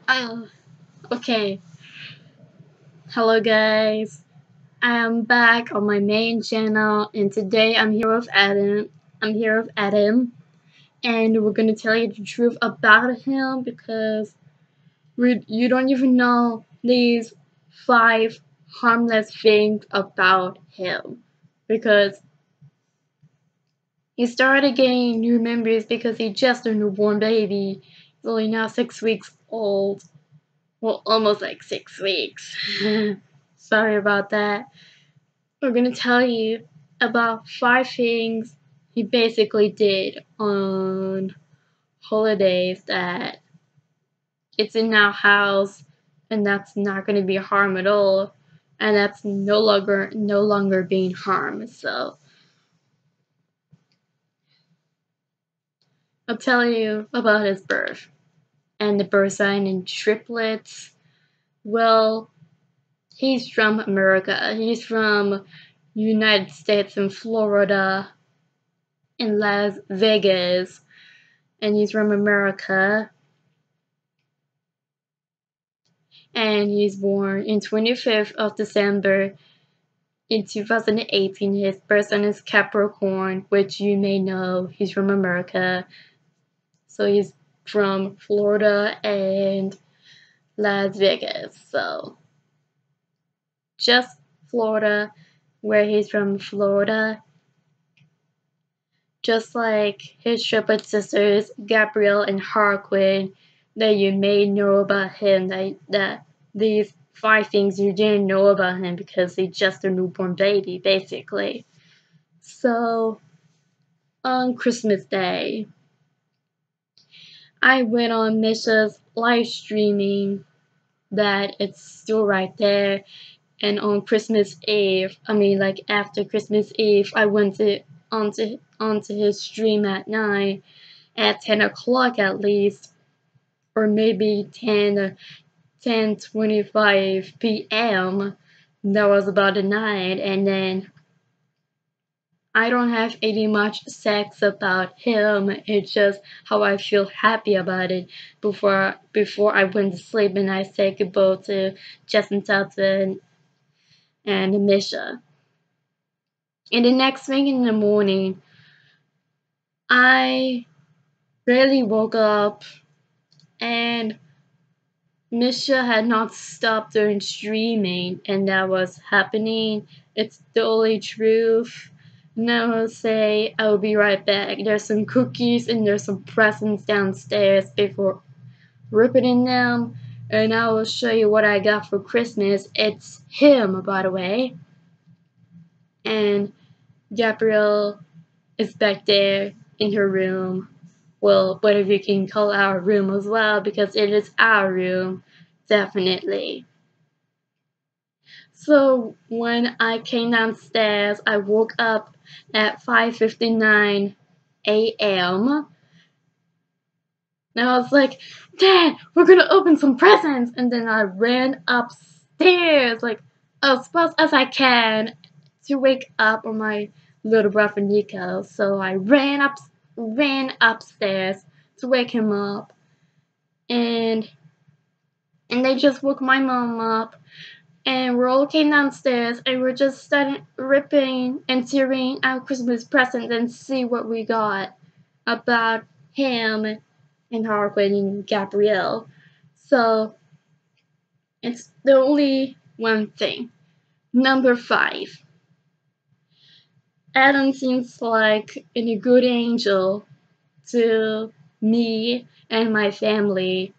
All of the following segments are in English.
Oh, okay. Hello, guys. I am back on my main channel, and today I'm here with Adam. And we're gonna tell you the truth about him because you don't even know these 5 harmless things about him. Because he started getting new members because he's just a newborn baby. He's only now 6 weeks old. Well, almost like 6 weeks. Sorry about that. We're gonna tell you about 5 things he basically did on holidays that it's in our house and that's not gonna be harm at all, and that's no longer being harmed. So I'll tell you about his birth and the birth sign and triplets. Well, he's from America. He's from United States in Florida, in Las Vegas, and he's from America. And he's born in 25th of December in 2018. His birth sign is Capricorn, which you may know. He's from America. So he's from Florida and Las Vegas. So just Florida, where he's from Florida. Just like his triplet sisters, Gabrielle and Harquin, that you may know about him, that these 5 things you didn't know about him because he's just a newborn baby, basically. So, on Christmas Day, I went on Misha's live streaming, that it's still right there, and on Christmas Eve, like after Christmas Eve, I went onto his stream at 9, at 10 o'clock at least, or maybe 10:25 p.m. That was about the night, and then I don't have any much sex about him. It's just how I feel happy about it before I went to sleep, and I say goodbye to Justin Tata and Misha. And the next thing in the morning, I really woke up and Misha had not stopped during streaming, and that was happening. It's the only truth. And I will say I will be right back. There's some cookies and there's some presents downstairs before ripping them, and I will show you what I got for Christmas. It's him, by the way. And Gabrielle is back there in her room. Well, whatever you can call our room as well, because it is our room, definitely. So when I came downstairs, I woke up at 5:59 a.m. and I was like, Dad, we're gonna open some presents. And then I ran upstairs like as fast as I can to wake up on my little brother Nico. So I ran upstairs to wake him up, and they just woke my mom up, and we all came downstairs and we're just starting ripping and tearing our Christmas presents and see what we got about him and Harquin and Gabrielle. So it's the only one thing. Number 5. Adam seems like a good angel to me and my family,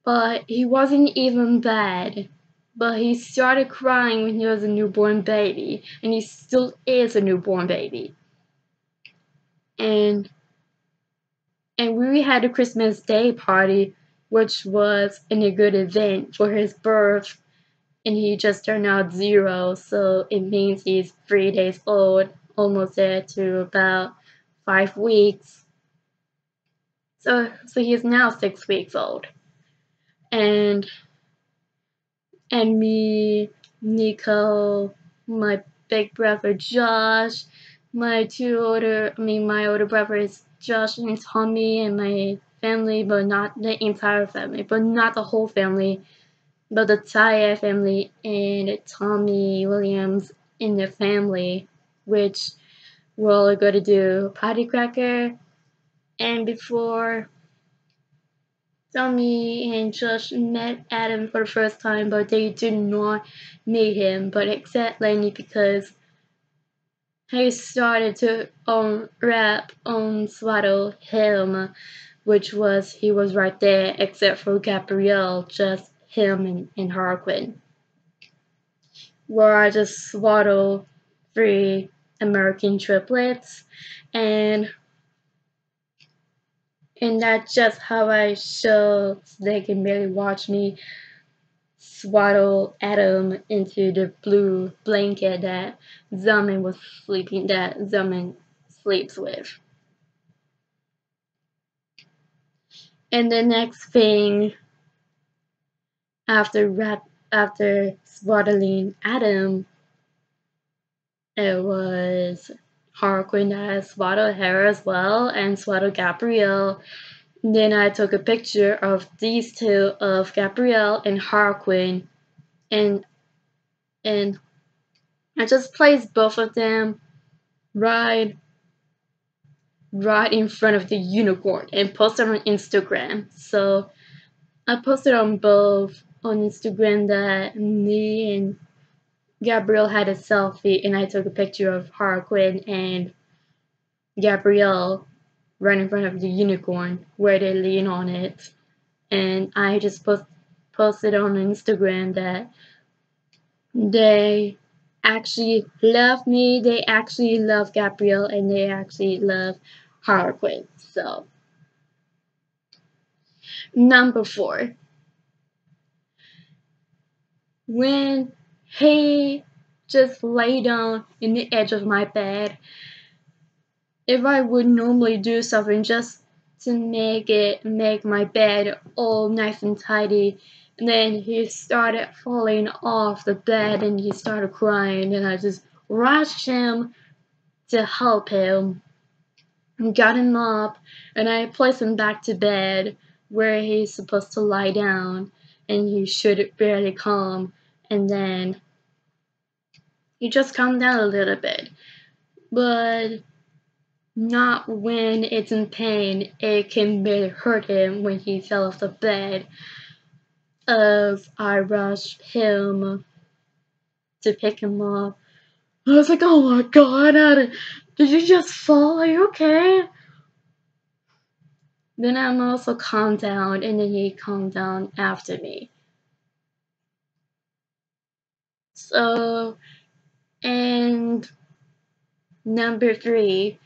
but he wasn't even bad. But he started crying when he was a newborn baby, and he still is a newborn baby. And we had a Christmas Day party, which was a good event for his birth, and he just turned out 0, so it means he's 3 days old, almost there to about 5 weeks. So he's now 6 weeks old. And me, Nico, my big brother Josh, my older brothers Josh and Tommy, and my family, but not the entire family, but not the whole family, but the Taya family and Tommy Williams in the family, which we're going to do Patty Cracker. And before Tommy and Josh met Adam for the first time, but they did not meet him, but except Lenny because he started to rap on Swaddle him, which was he was right there except for Gabrielle, just him and Harquin. Where I just swaddle 3 American triplets and that's just how I show they can really watch me swaddle Adam into the blue blanket that Zaman sleeps with. And the next thing after swaddling Adam, it was Harquin that swaddled her as well and swaddled Gabrielle. Then I took a picture of these two, of Gabrielle and Harquin, and I just placed both of them right in front of the unicorn and posted on Instagram. So I posted on both on Instagram that me and Gabrielle had a selfie, and I took a picture of Harquin and Gabrielle right in front of the unicorn where they lean on it. And I just posted on Instagram that they actually love me, they actually love Gabrielle, and they actually love Harquin. So, number 4. When he just lay down in the edge of my bed, if I would normally do something just to make my bed all nice and tidy, and then he started falling off the bed and he started crying, and I just rushed him to help him, got him up, and I placed him back to bed where he's supposed to lie down, and he should barely calm, and then he just calmed down a little bit, but not when it's in pain. It can really hurt him when he fell off the bed. As I rushed him to pick him up, I was like, oh my god, did you just fall? Are you okay? Then I'm also calmed down, and then he calmed down after me. So, and number 3,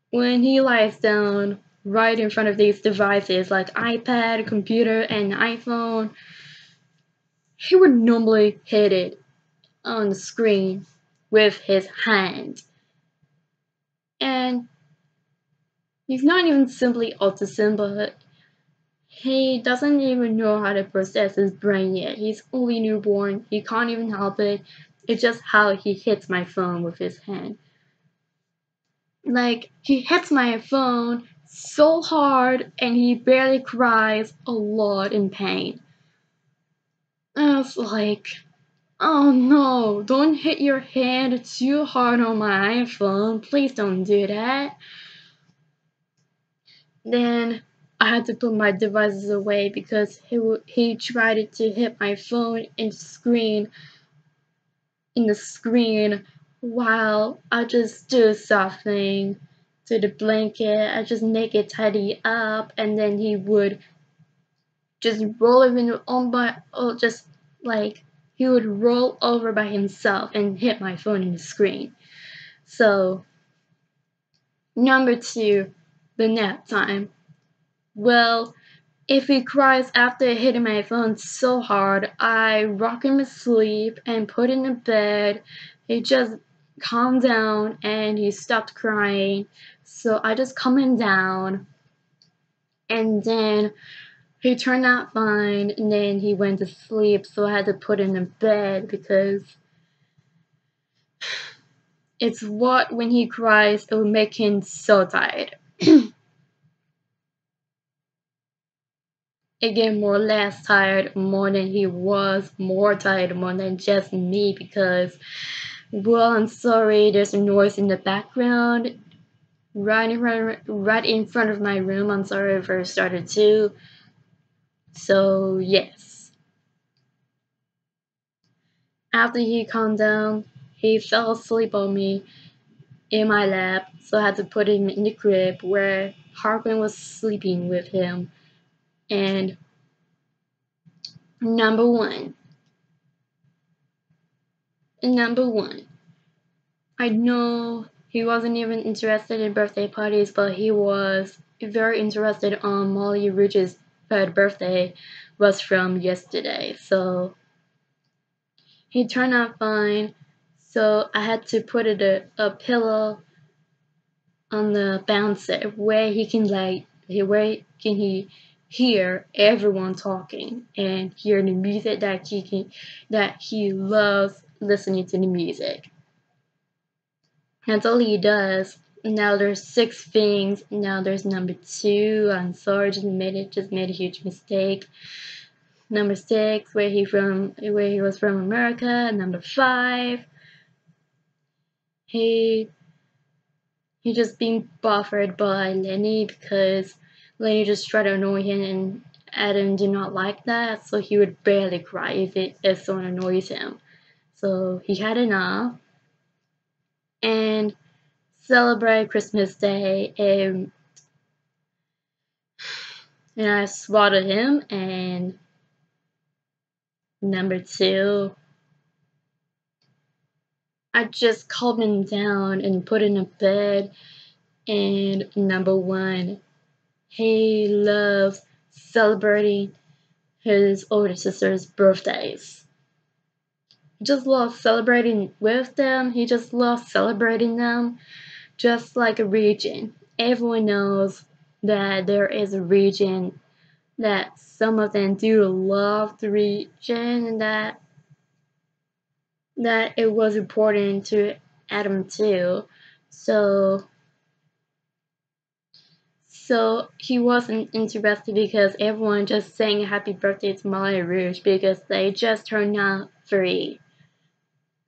when he lies down right in front of these devices like iPad, computer, and iPhone, he would normally hit it on the screen with his hand. And he's not even simply autism, but he doesn't even know how to process his brain yet. He's only newborn. He can't even help it. It's just how he hits my phone with his hand. Like, he hits my phone so hard and he barely cries a lot in pain. And I was like, oh no, don't hit your hand too hard on my iPhone. Please don't do that. Then I had to put my devices away because he tried to hit my phone in the screen while I just do something to the blanket. I just make it tidy up, and then he would just roll even on by just like he would roll over by himself and hit my phone in the screen. So number 2, the nap time. Well, if he cries after hitting my phone so hard, I rock him to sleep and put him in bed. He just calmed down and he stopped crying. So I just calmed him down, and then he turned out fine, and then he went to sleep. So I had to put him in bed because it's what when he cries, it will make him so tired. again more or less tired more than he was, more tired more than just me because, well, I'm sorry, there's a noise in the background right in front of my room. I'm sorry if I started to. So yes. After he calmed down, he fell asleep on me in my lap, so I had to put him in the crib where Harkin was sleeping with him. And number one, I know he wasn't even interested in birthday parties, but he was very interested on Molly Ridge's third birthday was from yesterday. So he turned out fine. So I had to put a pillow on the bouncer where he can hear everyone talking and hear the music that he loves listening to the music. That's all he does. Now there's 6 things. Now there's number 2. I'm sorry, just made a huge mistake. Number 6, where he was from America. Number 5, he just being bothered by Lenny because Lenny just tried to annoy him and Adam did not like that, so he would barely cry if someone annoys him. So he had enough and celebrate Christmas Day and I swatted him. And number 2, I just calmed him down and put him in bed. And number 1, he loves celebrating his older sister's birthdays. He just loves celebrating with them. He just loves celebrating them, just like a region. Everyone knows that there is a region, that some of them do love the region, and that it was important to Adam too. So he wasn't interested because everyone just sang happy birthday to Molly Rouge because they just turned out 3.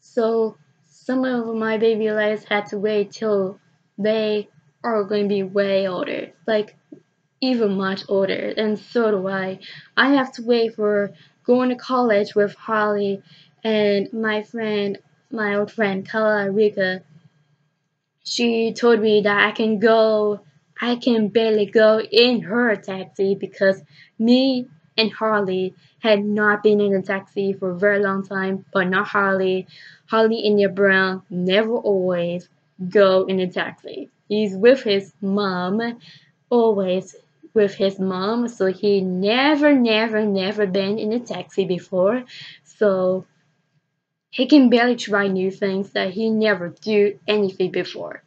So some of my baby lives had to wait till they are going to be way older, like even much older, and so do I. I have to wait for going to college with Hailee and my old friend Kala Rika. She told me that I can barely go in her taxi because me and Hailee had not been in a taxi for a very long time, but not Hailee. Hailee and your Brown never always go in a taxi. He's with his mom, always with his mom, so he never been in a taxi before. So he can barely try new things that he never do anything before,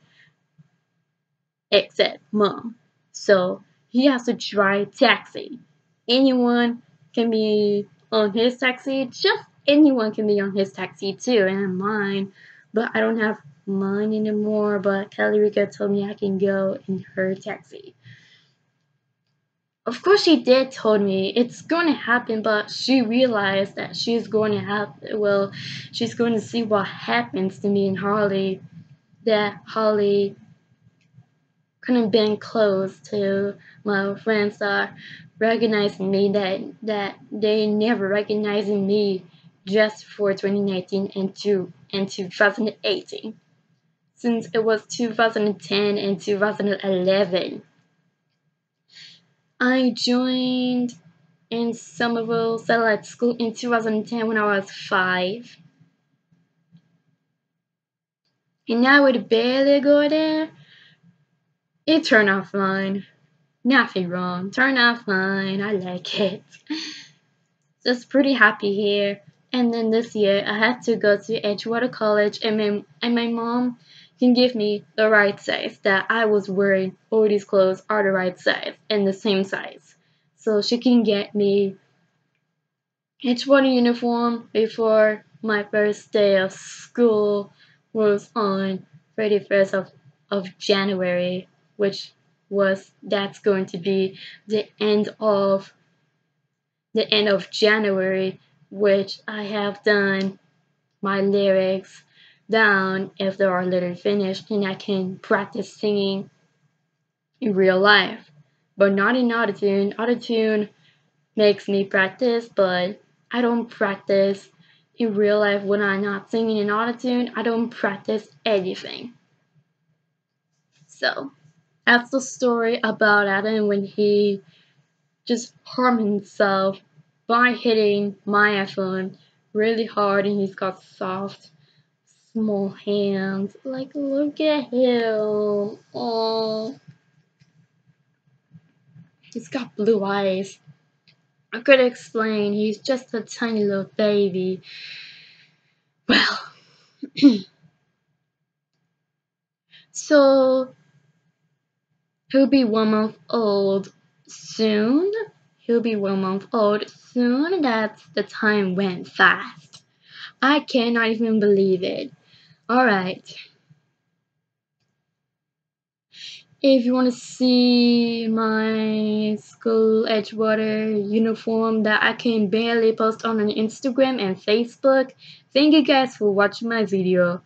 except mom. So he has to try taxi. Anyone can be on his taxi, just anyone can be on his taxi too, and mine. But I don't have mine anymore, but Kelly Rica told me I can go in her taxi. Of course she did told me it's going to happen, but she realized that she's going to she's going to see what happens to me and Hailee, that Hailee couldn't have been close to my friends that recognizing me, that they never recognizing me just for 2019 and 2018, since it was 2010 and 2011. I joined in Somerville Satellite School in 2010 when I was 5. And I would barely go there. It turned out fine. Nothing wrong. Turned out fine. I like it. Just pretty happy here. And then this year I had to go to Edgewater College, and my mom can give me the right size, that I was wearing all these clothes are the right size and the same size. So she can get me Edgewater uniform before my first day of school was on 31st of January, that's going to be the end of the end of January, which I have done my lyrics down if they are a little finished, and I can practice singing in real life, but not in autotune. Autotune makes me practice, but I don't practice in real life when I'm not singing in autotune. I don't practice anything. So that's the story about Adam when he just harmed himself by hitting my iPhone really hard, and he's got soft, small hands. Like, look at him. Oh, he's got blue eyes. I could explain, he's just a tiny little baby. Well, so he'll be 1 month old soon. He'll be 1 month old soon. That's the time went fast. I cannot even believe it. Alright. If you want to see my school Edgewater uniform that I can barely post on Instagram and Facebook, thank you guys for watching my video.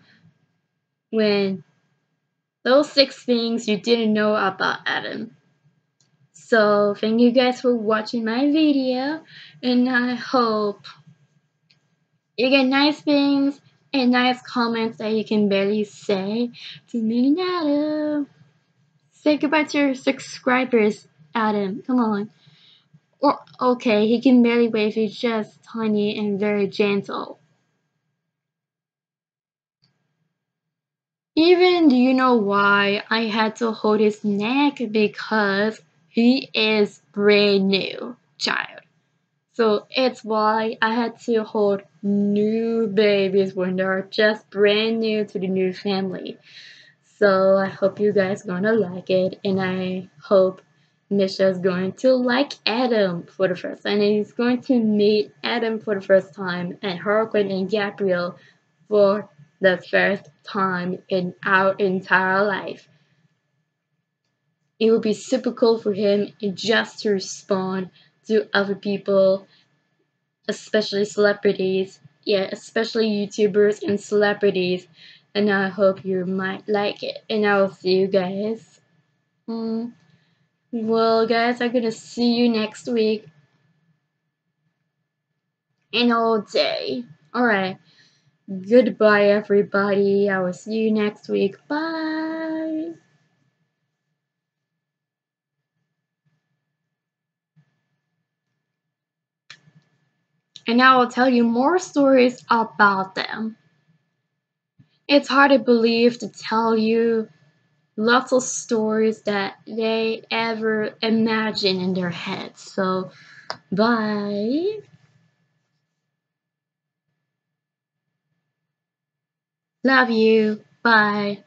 When those 6 things you didn't know about Adam. So thank you guys for watching my video, and I hope you get nice things and nice comments that you can barely say to me and Adam. Say goodbye to your subscribers, Adam. Come on. Or, okay, he can barely wave. He's just tiny and very gentle. Even do you know why I had to hold his neck? Because he is brand new child. So it's why I had to hold new babies when they're just brand new to the new family. So I hope you guys gonna like it, and I hope Misha's going to like Adam for the first time, and he's going to meet Adam for the first time, and Hurricane and Gabriel for the first time in our entire life. It would be super cool for him just to respond to other people, especially celebrities. Yeah, especially YouTubers and celebrities. And I hope you might like it. And I will see you guys. Well, guys, I'm gonna see you next week. And all day. Alright. Goodbye, everybody. I will see you next week. Bye. And I will tell you more stories about them. It's hard to believe to tell you lots of stories that they ever imagine in their heads. So, bye. Love you. Bye.